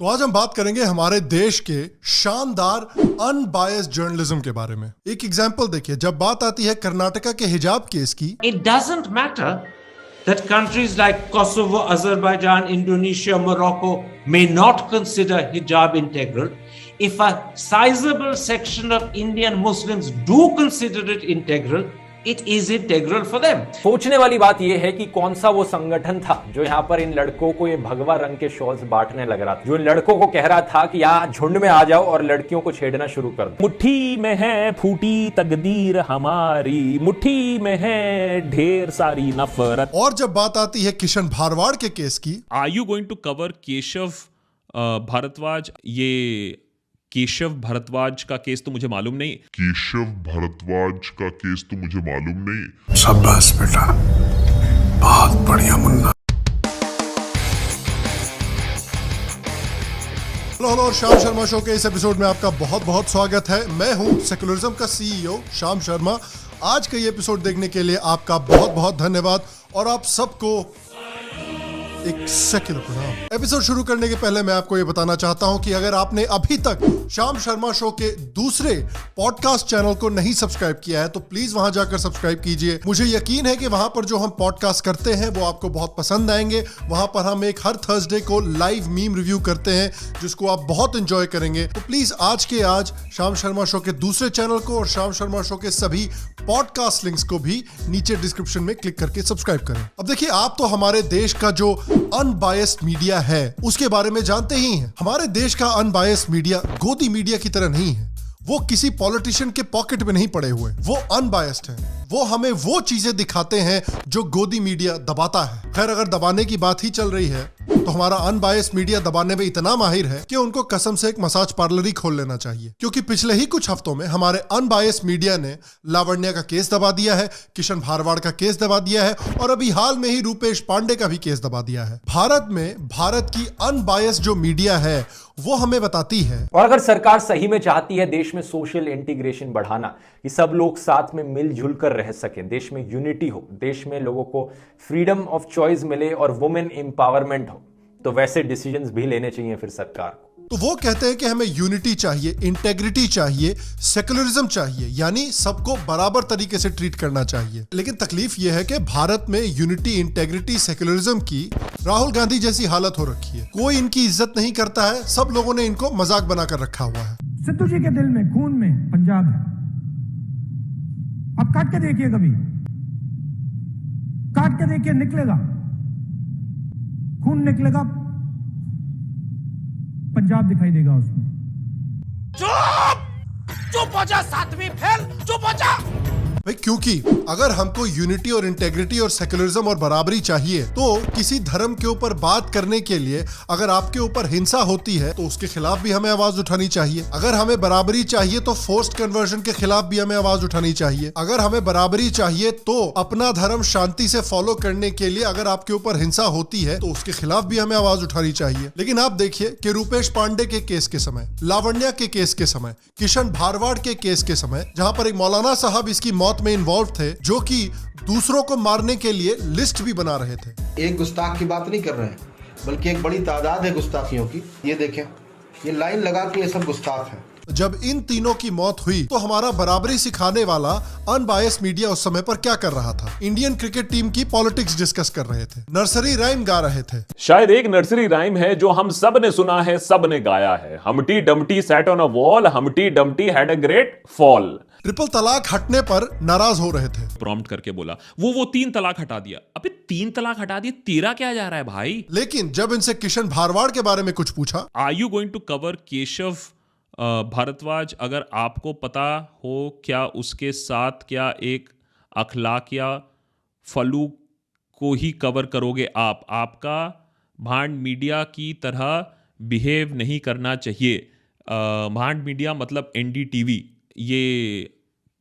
तो आज हम बात करेंगे हमारे देश के शानदार अनबायस्ड जर्नलिज्म के बारे में। एक एग्जांपल देखिए, जब बात आती है कर्नाटका के हिजाब केस की, It doesn't matter that countries like Kosovo, Azerbaijan, Indonesia, Morocco may not consider hijab integral. If a sizable section of Indian Muslims do consider it integral, it is integral for them. सोचने वाली बात यह है कि कौन सा वो संगठन था जो यहाँ पर इन लड़कों को ये भगवा रंग के शॉल्स बांटने लग रहा था, जो इन लड़कों को कह रहा था कि यहाँ झुंड में आ जाओ और लड़कियों को छेड़ना शुरू कर दो। मुट्ठी में है फूटी तकदीर हमारी, मुट्ठी में है ढेर सारी नफरत। और जब बात आती है किशन भारवाड़ के केस की, are you going to cover Keshav Bharadwaj? ये केशव भारद्वाज का केस तो मुझे मालूम नहीं। केशव भारद्वाज का केस तो मुझे मालूम नहीं। शाबाश बेटा, बहुत बढ़िया मुन्ना। हेलो और श्याम शर्मा शो के इस एपिसोड में आपका बहुत बहुत स्वागत है। मैं हूं सेकुलरिज्म का सीईओ श्याम शर्मा। आज का ये एपिसोड देखने के लिए आपका बहुत बहुत धन्यवाद और आप सबको एक सेक्युलर प्रणाम। एपिसोड शुरू करने के पहले मैं आपको ये बताना चाहता हूं कि अगर आपने अभी तक श्याम शर्मा शो के दूसरे पॉडकास्ट चैनल को नहीं सब्सक्राइब किया है तो प्लीज वहां जाकर सब्सक्राइब कीजिए। मुझे यकीन है कि वहां पर जो हम पॉडकास्ट करते हैं वो आपको बहुत पसंद आएंगे। वहां पर हम एक हर थर्सडे को लाइव मीम रिव्यू करते हैं जिसको आप बहुत एंजॉय करेंगे। तो प्लीज आज के आज श्याम शर्मा शो के दूसरे चैनल को और श्याम शर्मा शो के सभी पॉडकास्ट लिंक्स को भी नीचे डिस्क्रिप्शन में क्लिक करके सब्सक्राइब करें। अब देखिए, आप तो हमारे देश का जो अनबायस्ड मीडिया है उसके बारे में जानते ही हैं। हमारे देश का अनबायस्ड मीडिया गोदी मीडिया की तरह नहीं है। वो किसी पॉलिटिशियन के पॉकेट में नहीं पड़े हुए, वो अनबायस्ड है। वो हमें वो चीजें दिखाते हैं जो गोदी मीडिया दबाता है। खैर, अगर दबाने की बात ही चल रही है तो हमारा अनबायस्ड मीडिया दबाने में इतना माहिर है कि उनको कसम से एक मसाज पार्लर ही खोल लेना चाहिए। क्योंकि पिछले ही कुछ हफ्तों में हमारे अनबायस्ड मीडिया ने लावण्या का केस दबा दिया है, किशन भारवाड़ का केस दबा दिया है और अभी हाल में ही रूपेश पांडे का भी केस दबा दिया है। भारत में भारत की अनबायस्ड जो मीडिया है वो हमें बताती है। और अगर सरकार सही में चाहती है देश में सोशल इंटीग्रेशन बढ़ाना, कि सब लोग साथ में मिलजुल कर रह सकें, देश में यूनिटी हो, देश में लोगों को फ्रीडम ऑफ चॉइस मिले और वुमेन एम्पावरमेंट हो, तो वैसे डिसीजंस भी लेने चाहिए फिर सरकार को। तो वो कहते हैं कि हमें यूनिटी चाहिए, इंटेग्रिटी चाहिए, सेकुलरिज्म चाहिए, यानी सबको बराबर तरीके से ट्रीट करना चाहिए। लेकिन तकलीफ यह है कि भारत में यूनिटी, इंटेग्रिटी, सेकुलरिज्म की राहुल गांधी जैसी हालत हो रखी है। कोई इनकी इज्जत नहीं करता है, सब लोगों ने इनको मजाक बनाकर रखा हुआ है। सिद्धू जी के दिल में, खून में पंजाब है। अब काट के देखिए, कभी काट के देखिए, निकलेगा खून, निकलेगा पंजाब दिखाई देगा उसमें। चुप हो जा, सातवीं फेल, चुप हो जा। भाई, क्योंकि अगर हमको यूनिटी और इंटेग्रिटी और सेकुलरिज्म और बराबरी चाहिए तो किसी धर्म के ऊपर बात करने के लिए अगर आपके ऊपर हिंसा होती है तो उसके खिलाफ भी हमें आवाज उठानी चाहिए। अगर हमें बराबरी चाहिए तो फोर्स्ड कन्वर्जन के खिलाफ भी हमें आवाज उठानी चाहिए। अगर हमें बराबरी चाहिए तो अपना धर्म शांति से फॉलो करने के लिए अगर आपके ऊपर हिंसा होती है तो उसके खिलाफ भी हमें आवाज उठानी चाहिए। लेकिन आप देखिए कि रूपेश पांडे के केस के समय, लावण्या के केस के समय, किशन भारवाड़ के केस के समय, जहां पर एक मौलाना साहब इसकी मौत में इन्वॉल्व थे जो कि दूसरों को मारने के लिए लिस्ट भी बना रहे थे। एक गुस्ताख की बात नहीं कर रहे हैं, बल्कि एक बड़ी तादाद है गुस्ताखियों की। ये देखें, ये लाइन लगा के ये सब गुस्ताख हैं। जब इन तीनों की मौत हुई तो हमारा बराबरी सिखाने वाला अनबायस्ड मीडिया उस समय पर क्या कर रहा था? इंडियन क्रिकेट टीम की पॉलिटिक्स डिस्कस कर रहे थे, नर्सरी राइम गा रहे थे। शायद एक नर्सरी राइम है जो हम सब ने सुना है, सब ने गाया है। हमटी Dumpty sat on a wall, हमटी Dumpty had a great fall. Triple तलाक हटने पर नाराज हो रहे थे। प्रॉम्प्ट करके बोला वो 3 तलाक हटा दिया। अबे 3 तलाक हटा दिया, तेरा क्या जा रहा है भाई? लेकिन जब इनसे किशन भारवाड़ के बारे में कुछ पूछा, are you going to cover Keshav Bharadwaj? अगर आपको पता हो क्या उसके साथ क्या एक अखलाकिया फलू को ही कवर करोगे आप? आपका भांड मीडिया की तरह बिहेव नहीं करना चाहिए। भांड मीडिया मतलब एनडीटीवी, ये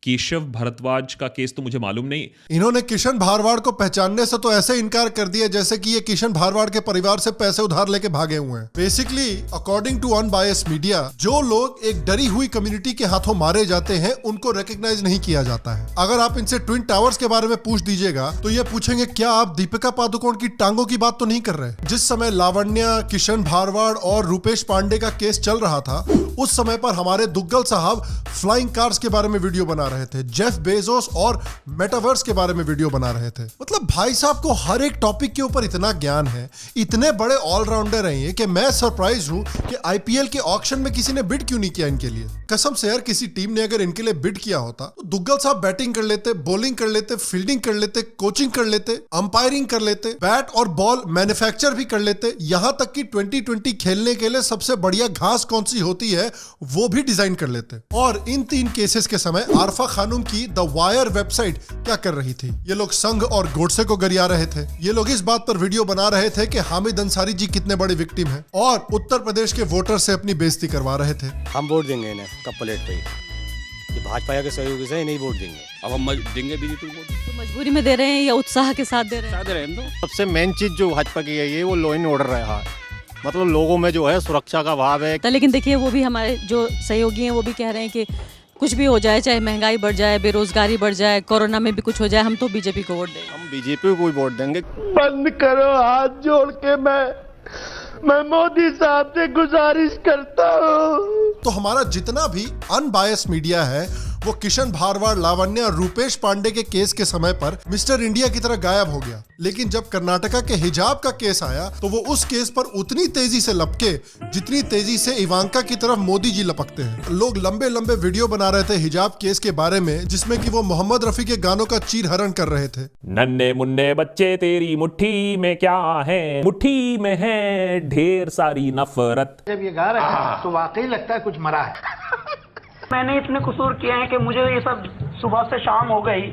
केशव भारद्वाज का केस तो मुझे मालूम नहीं। इन्होंने किशन भारवाड़ को पहचानने से तो ऐसे इनकार कर दिया जैसे कि ये किशन भारवाड़ के परिवार से पैसे उधार लेके भागे हुए हैं। Basically according to unbiased media, जो लोग एक डरी हुई कम्युनिटी के हाथों मारे जाते हैं उनको रिकॉग्नाइज नहीं किया जाता है। अगर आप इनसे ट्विन टावर्स के बारे में पूछ दीजिएगा तो ये पूछेंगे क्या आप दीपिका पादुकोण की टांगों की बात तो नहीं कर रहे। जिस समय लावण्या, किशन भारवाड़ और रूपेश पांडे का केस चल रहा था उस समय पर हमारे दुग्गल साहब फ्लाइंग कार्स के बारे में वीडियो बना रहे थे, जेफ बेजोस और मेटावर्स के बारे में वीडियो बना रहे थे। मतलब भाई साहब को हर एक टॉपिक के ऊपर इतना ज्ञान है, इतने बड़े ऑलराउंडर हैं ये कि मैं सरप्राइज हूं कि आईपीएल के ऑक्शन में किसी ने बिड क्यों नहीं किया इनके लिए। कसम से यार, किसी टीम ने अगर इनके लिए बिड किया होता तो दुग्गल साहब बैटिंग कर लेते, बॉलिंग कर लेते, फील्डिंग कर लेते, कोचिंग कर लेते, अंपायरिंग कर लेते, बैट और बॉल मैन्युफैक्चर भी कर लेते, यहां तक कि 2020 खेलने के लिए सबसे बढ़िया घास कौन सी होती है वो भी डिजाइन कर लेते। और इन 3 केसेस के समय आरफा खानूम की द वायर वेबसाइट क्या कर रही थी? ये लोग संघ और गोडसे को गरिया रहे थे। ये लोग इस बात पर वीडियो बना रहे थे कि हामिद अंसारी जी कितने बड़े विक्टिम हैं और उत्तर प्रदेश के वोटर से अपनी बेइज्जती करवा रहे थे। हम वोट देंगे इन्हें कप प्लेट पे, ये भाजपा के सहयोगी से नहीं वोट देंगे। अब हम देंगे बीजेपी को तो मजबूरी में दे रहे हैं या उत्साह के साथ दे रहे हैं? हम तो सबसे मेन चीज जो भाजपा की है ये वो लॉ एंड ऑर्डर रहा, मतलब लोगों में जो है सुरक्षा का भाव है। लेकिन देखिए वो भी हमारे जो सहयोगी हैं वो भी कह रहे हैं कि कुछ भी हो जाए, चाहे महंगाई बढ़ जाए, बेरोजगारी बढ़ जाए, कोरोना में भी कुछ हो जाए, हम तो बीजेपी को वोट देंगे। हम बीजेपी को ही वोट देंगे। बंद करो, हाथ जोड़ के मैं मोदी साहब से गुजारिश करता हूँ। तो हमारा जितना भी अनबायस्ड मीडिया है वो किशन भारवाड़, लावण्य और रूपेश पांडे के केस के समय पर मिस्टर इंडिया की तरह गायब हो गया। लेकिन जब कर्नाटका के हिजाब का केस आया तो वो उस केस पर उतनी तेजी से लपके जितनी तेजी से इवांका की तरफ मोदी जी लपकते हैं। लोग लंबे लंबे वीडियो बना रहे थे हिजाब केस के बारे में जिसमें कि वो मोहम्मद रफी के गानों का चीरहरण कर रहे थे। नन्हे मुन्ने बच्चे तेरी मुट्ठी में क्या है, मुट्ठी में है ढेर सारी नफरत। जब ये गा रहे हैं तो वाकई लगता है कुछ मरा है। मैंने इतने कसूर किए हैं कि मुझे ये सब सुबह से शाम हो गई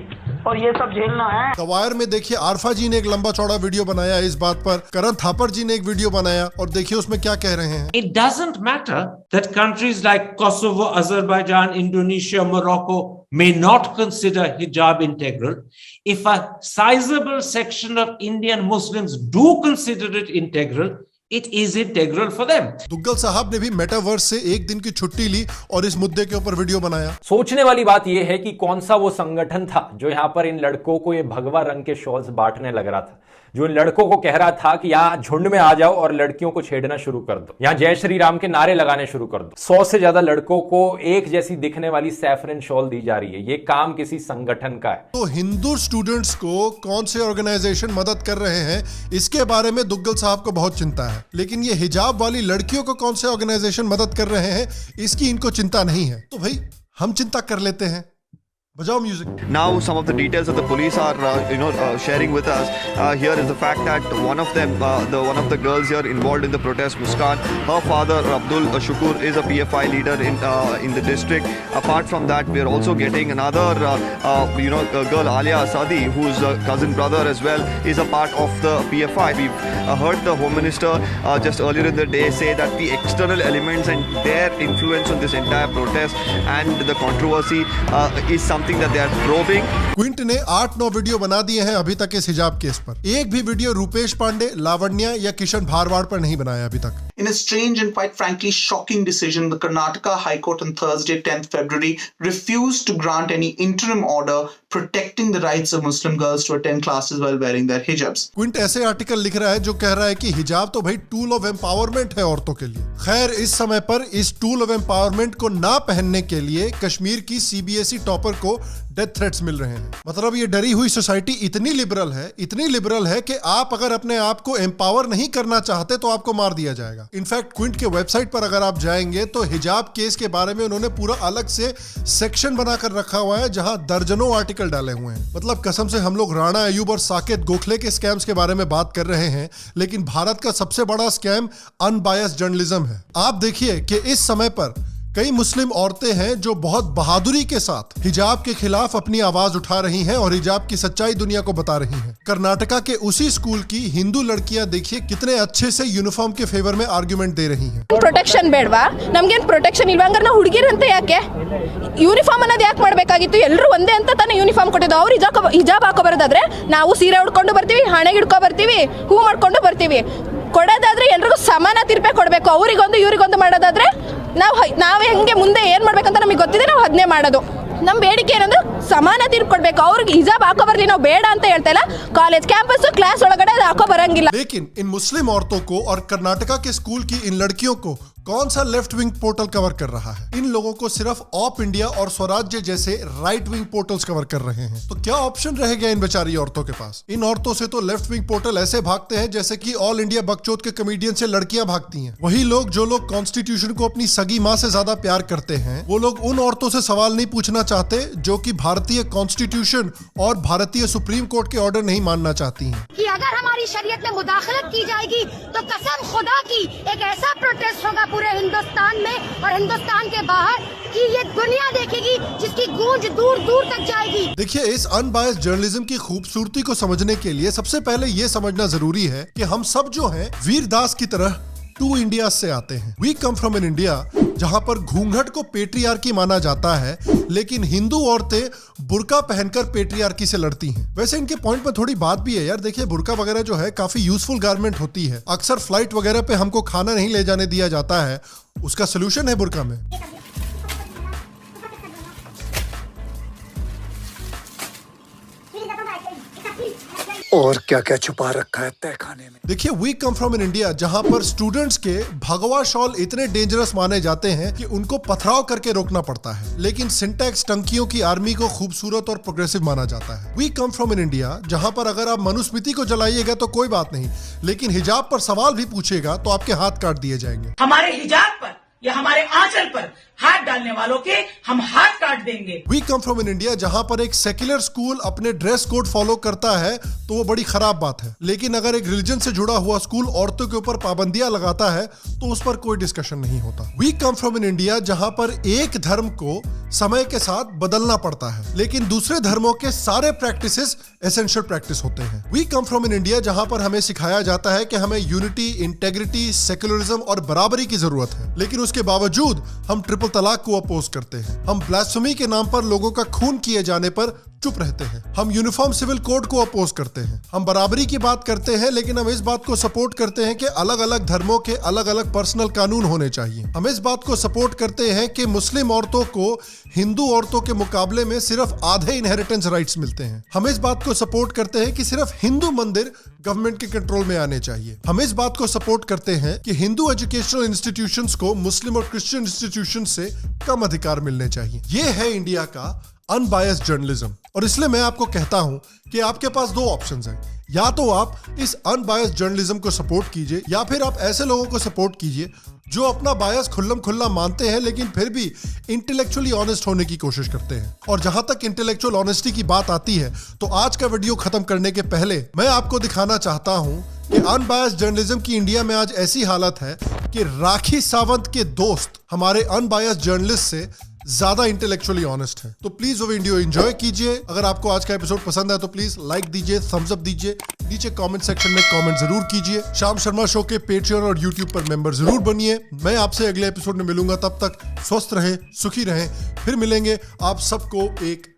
और ये सब झेलना है। द वायर में देखिए आरफा जी ने एक लंबा चौड़ा वीडियो बनाया इस बात पर, करण थापर जी ने एक वीडियो बनाया और देखिए उसमें क्या कह रहे हैं। It doesn't matter that countries like Kosovo, Azerbaijan, Indonesia, Morocco may not consider hijab integral. If a sizable section of Indian Muslims do consider it integral, it is integral for them. Duggal साहब ने भी metaverse से एक दिन की छुट्टी ली और इस मुद्दे के ऊपर वीडियो बनाया। सोचने वाली बात यह है कि कौन सा वो संगठन था जो यहां पर इन लड़कों को ये भगवा रंग के शॉल्स बांटने लग रहा था, जो इन लड़कों को कह रहा था कि यहाँ झुंड में आ जाओ और लड़कियों को छेड़ना शुरू कर दो, यहाँ जय श्री राम के नारे लगाने शुरू कर दो। 100 से ज्यादा लड़कों को एक जैसी दिखने वाली सैफरन शॉल दी जा रही है। ये काम किसी संगठन का है। तो हिंदू स्टूडेंट्स को कौन से ऑर्गेनाइजेशन मदद कर रहे हैं इसके बारे में दुग्गल साहब को बहुत चिंता है, लेकिन ये हिजाब वाली लड़कियों को कौन से ऑर्गेनाइजेशन मदद कर रहे हैं इसकी इनको चिंता नहीं है। तो भाई हम चिंता कर लेते हैं। बजाओ music. Now some of the details that the police are sharing with us here is the fact that one of the girls here involved in the protest, Muskan, her father Abdul Shukur is a PFI leader in the district. Apart from that, we are also getting another girl, Alia Asadi, whose cousin brother as well is a part of the PFI. We've heard the Home Minister just earlier in the day say that the external elements and their influence on this entire protest and the controversy is something that they are probing. Quint ने 8-9 video बना दिए हैं अभी तक इस हिजाब case पर। एक भी वीडियो रूपेश पांडे, लावण्या या किशन भारवाड़ पर नहीं बनाया अभी तक। In a strange and quite frankly shocking decision, the Karnataka High Court on Thursday, 10th February, refused to grant any interim order protecting the rights of Muslim girls to attend classes while wearing their hijabs. Quint ऐसे article लिख रहा है जो कह रहा है कि हिजाब तो भाई टूल ऑफ एम्पावरमेंट है औरतों के लिए। खैर, इस समय पर इस टूल ऑफ एम्पावरमेंट को ना पहनने के लिए कश्मीर की सीबीएसई टॉपर को डेथ थ्रेट्स मिल रहे हैं। मतलब ये डरी हुई सोसाइटी इतनी लिबरल है कि आप अगर अपने आप को एम्पावर नहीं करना चाहते तो आपको मार दिया जाएगा। इनफैक्ट क्विंट के वेबसाइट पर अगर आप जाएंगे तो हिजाब केस के बारे में उन्होंने पूरा अलग से सेक्शन बनाकर रखा हुआ है जहां दर्जनों आर्टिकल डाले हुए हैं। मतलब कसम से हम लोग राणा अयूब और साकेत गोखले के स्कैम्स के बारे में बात कर रहे हैं, लेकिन भारत का सबसे बड़ा स्कैम अनबायस्ड जर्नलिज्म है। आप देखिए कि इस समय पर कई मुस्लिम औरतें हैं जो बहुत बहादुरी के साथ हिजाब के खिलाफ अपनी आवाज उठा रही हैं और हिजाब की सच्चाई दुनिया को बता रही हैं। कर्नाटका के उसी स्कूल की हिंदू लड़कियां देखिए कितने अच्छे से यूनिफॉर्म के फेवर में आर्ग्यूमेंट दे रही हैं। ಪ್ರೊಟೆಕ್ಷನ್ ಬೇಡವಾ? ನಮಗೇನು ಪ್ರೊಟೆಕ್ಷನ್ ಇಲ್ವಾ? ಹಂಗಾರೆ ನಾವು ಹುಡುಗಿರಂತೆ ಯಾಕೆ ಯೂನಿಫಾರ್ಮ್ ಅನ್ನೋದು ಯಾಕೆ ಮಾಡಬೇಕಾಗಿತ್ತು? ಎಲ್ಲರೂ ಒಂದೇ ಅಂತ ತಾನೇ ಯೂನಿಫಾರ್ಮ್ ಕೊಟ್ಟಿದ್ದು. ಅವ್ರು ಹಿಜಾಬ್ ಹಾಕೋ ಬರೋದಾದ್ರೆ ನಾವು ಸೀರೆ ಉಡ್ಕೊಂಡು ಬರ್ತೀವಿ, ಹಣೆಗೆ ಹಿಡ್ಕೊ ಬರ್ತೀವಿ, ಹೂ ಮಾಡ್ಕೊಂಡು ಬರ್ತೀವಿ. ಕೊಡೋದಾದ್ರೆ ಎಲ್ರಿಗೂ ಸಮಾನ ತೀರ್ಪೇ ಕೊಡಬೇಕು. ಅವರಿಗೊಂದು ಇವರಿಗೊಂದು ಮಾಡೋದಾದ್ರೆ ನಾವು ಹೆಂಗೆ ಮುಂದೆ ಏನು ಮಾಡ್ಬೇಕಂತ ನಮಗೆ ಗೊತ್ತಿದೆ, ನಾವು ಅದನ್ನೇ ಮಾಡೋದು. ನಮ್ಮ ಬೇಡಿಕೆ ಏನಂದ್ರೆ ಸಮಾನ ತೀರ್ಪು ಕೊಡಬೇಕು. ಅವ್ರಿಗೆ ಹಿಜಾಬ್ ಹಾಕೋ ಬರ್ಲಿ, ನಾವು ಬೇಡ ಅಂತ ಹೇಳ್ತಾ ಇಲ್ಲ. ಕಾಲೇಜ್ ಕ್ಯಾಂಪಸ್ ಕ್ಲಾಸ್ ಒಳಗಡೆ ಹಾಕೋ ಬರಂಗಿಲ್ಲ. लेकिन इन मुस्लिम औरतों को और कर्नाटका के स्कूल की इन लड़कियों को कौन सा लेफ्ट विंग पोर्टल कवर कर रहा है? इन लोगों को सिर्फ ऑप इंडिया और स्वराज्य जैसे राइट विंग पोर्टल्स कवर कर रहे हैं। तो क्या ऑप्शन रह गया इन बेचारी औरतों के पास? इन औरतों से तो लेफ्ट विंग पोर्टल ऐसे भागते हैं जैसे कि ऑल इंडिया बकचोद के कमेडियन से लड़कियां भागती हैं। वही लोग जो लोग कॉन्स्टिट्यूशन को अपनी सगी माँ से ज्यादा प्यार करते हैं, वो लोग उन औरतों से सवाल नहीं पूछना चाहते जो कि भारतीय कॉन्स्टिट्यूशन और भारतीय सुप्रीम कोर्ट के ऑर्डर नहीं मानना चाहती हैं। कि अगर हमारी शरीयत में मुदाखलत की जाएगी तो कसम खुदा की एक ऐसा प्रोटेस्ट होगा पूरे हिंदुस्तान में और हिंदुस्तान के बाहर कि ये दुनिया देखेगी, जिसकी गूंज दूर दूर तक जाएगी। देखिए, इस अनबायस्ड जर्नलिज्म की खूबसूरती को समझने के लिए सबसे पहले ये समझना जरूरी है कि हम सब जो हैं वीरदास की तरह 2 इंडिया से आते हैं। We come from an India जहां पर घूंघट को पेट्रियार्की माना जाता है, लेकिन हिंदू औरतें बुर्का पहनकर पेट्रियार्की से लड़ती हैं। वैसे इनके पॉइंट में थोड़ी बात भी है यार। देखिए, बुर्का वगैरह जो है काफी यूजफुल गारमेंट होती है। अक्सर फ्लाइट वगैरह पे हमको खाना नहीं ले जाने दिया जाता है, उसका सोल्यूशन है बुर्का में। और क्या क्या छुपा रखा है तय खाने में। देखिए, we come from in India जहां पर स्टूडेंट्स के भगवा शॉल इतने डेंजरस माने जाते हैं कि उनको पथराव करके रोकना पड़ता है, लेकिन सिंटैक्स टंकियों की आर्मी को खूबसूरत और प्रोग्रेसिव माना जाता है। We come from in India जहां पर अगर आप मनुस्मृति को जलाइएगा तो कोई बात नहीं, लेकिन हिजाब पर सवाल भी पूछेगा तो आपके हाथ काट दिए जाएंगे। हमारे हिजाब पर या हमारे आंचल पर हाथ डालने वालों के हम हाथ काट देंगे। We come from in India जहां पर एक सेक्युलर स्कूल अपने ड्रेस कोड फॉलो करता है तो वो बड़ी खराब बात है, लेकिन अगर एक रिलीजन से जुड़ा हुआ स्कूल औरतों के ऊपर पाबंदियां लगाता है तो उस पर कोई डिस्कशन नहीं होता। We come from in India जहां पर एक धर्म को समय के साथ बदलना पड़ता है, लेकिन दूसरे धर्मों के सारे प्रैक्टिसेस एसेंशियल प्रैक्टिस होते हैं। We come from in India जहां पर हमें सिखाया जाता है कि हमें यूनिटी, इंटेग्रिटी, सेक्युलरिज्म और बराबरी की जरूरत है, लेकिन उसके बावजूद हम ट्रिपल तलाक को अपोज करते हैं। हम ब्लास्फेमी के नाम पर लोगों का खून किए जाने पर चुप रहते हैं। हम यूनिफॉर्म सिविल कोड को अपोज करते हैं। हम बराबरी की बात करते हैं, लेकिन हम इस बात को सपोर्ट करते हैं कि अलग अलग धर्मों के अलग अलग पर्सनल कानून होने चाहिए। हम इस बात को सपोर्ट करते हैं कि मुस्लिम औरतों को हिंदू औरतों के मुकाबले में सिर्फ आधे इनहेरिटेंस राइट्स मिलते हैं। हम इस बात को सपोर्ट करते हैं कि सिर्फ हिंदू मंदिर गवर्नमेंट के कंट्रोल में आने चाहिए। हम इस बात को सपोर्ट करते हैं कि हिंदू एजुकेशनल इंस्टीट्यूशंस को मुस्लिम और क्रिश्चियन इंस्टीट्यूशन से कम अधिकार मिलने चाहिए। ये है इंडिया का अनबायस्ड जर्नलिज्म, और इसलिए मैं आपको कहता हूं कि आपके पास 2 ऑप्शंस हैं। या तो आप इस अनबायस्ड जर्नलिज्म को सपोर्ट कीजिए, या फिर आप ऐसे लोगों को सपोर्ट कीजिए जो अपना बायस खुल्लम खुल्ला मानते हैं, लेकिन फिर भी इंटेलेक्चुअली ऑनेस्ट होने की कोशिश करते हैं। और जहां तक इंटेलेक्चुअल ऑनेस्टी की बात आती है, तो आज का वीडियो खत्म करने के पहले मैं आपको दिखाना चाहता हूं कि अनबायस्ड जर्नलिज्म की इंडिया में आज ऐसी हालत है कि राखी सावंत के दोस्त हमारे अनबायस्ड जर्नलिस्ट से ज्यादा इंटेलेक्चुअली ऑनेस्ट है। तो प्लीज वो वीडियो एंजॉय कीजिए। अगर आपको आज का एपिसोड पसंद है तो प्लीज लाइक दीजिए, थम्स अप दीजिए, नीचे कमेंट सेक्शन में कमेंट जरूर कीजिए। श्याम शर्मा शो के पेट्रियन और यूट्यूब पर मेंबर जरूर बनिए। मैं आपसे अगले एपिसोड में मिलूंगा, तब तक स्वस्थ रहें, सुखी रहें। फिर मिलेंगे आप सबको एक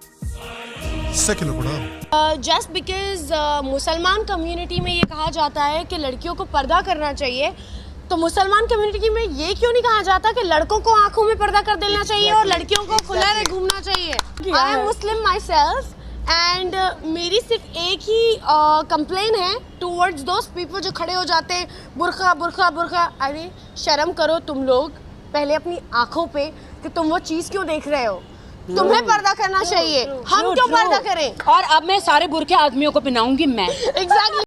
सेक्युलर प्रणाम। जस्ट बिकॉज मुसलमान कम्युनिटी में ये कहा जाता है कि लड़कियों को पर्दा करना चाहिए, तो मुसलमान कम्युनिटी में ये क्यों नहीं कहा जाता कि लड़कों को आंखों में पर्दा कर देना चाहिए और लड़कियों को खुला में घूमना चाहिए। I am Muslim my self and मेरी सिर्फ एक ही कंप्लेन है टूवर्ड्स दोज पीपल जो खड़े हो जाते हैं बुर्का बुर्का बुर्का। अरे शर्म करो तुम लोग पहले अपनी आंखों पे कि तुम वो चीज़ क्यों देख रहे हो। तुम्हें पर्दा करना चाहिए, हम क्यों पर्दा करें। और अब मैं सारे बुर्के आदमियों को पहनाऊंगी मैं। एग्जैक्टली।